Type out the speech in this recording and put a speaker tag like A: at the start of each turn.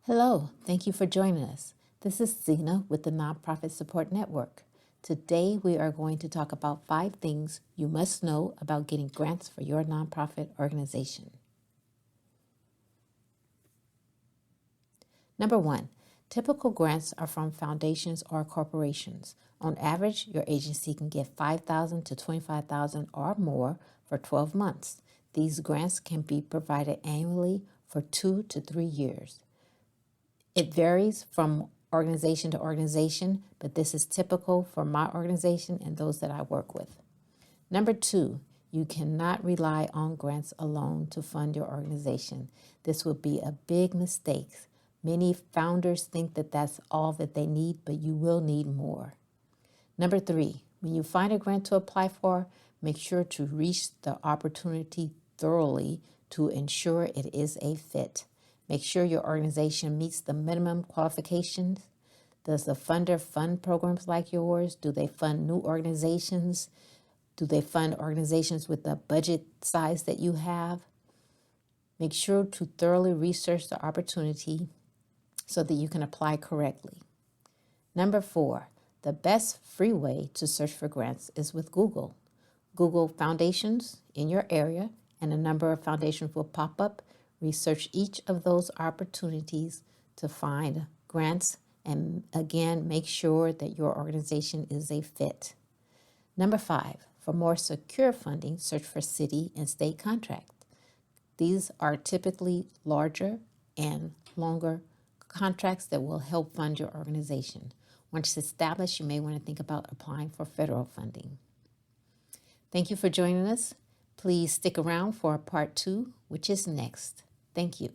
A: Hello, thank you for joining us. This is Zena with the Nonprofit Support Network. Today we are going to talk about 5 things you must know about getting grants for your nonprofit organization. Number 1, typical grants are from foundations or corporations. On average, your agency can get $5,000 to $25,000 or more for 12 months. These grants can be provided annually for 2 to 3 years. It varies from organization to organization, but this is typical for my organization and those that I work with. Number 2, you cannot rely on grants alone to fund your organization. This would be a big mistake. Many founders think that that's all that they need, but you will need more. Number 3, when you find a grant to apply for, make sure to research the opportunity thoroughly to ensure it is a fit. Make sure your organization meets the minimum qualifications. Does the funder fund programs like yours? Do they fund new organizations? Do they fund organizations with the budget size that you have? Make sure to thoroughly research the opportunity so that you can apply correctly. Number 4, the best free way to search for grants is with Google. Google foundations in your area and a number of foundations will pop up. Research each of those opportunities to find grants and again, make sure that your organization is a fit. Number 5, for more secure funding, search for city and state contracts. These are typically larger and longer contracts that will help fund your organization. Once established, you may want to think about applying for federal funding. Thank you for joining us. Please stick around for part 2, which is next. Thank you.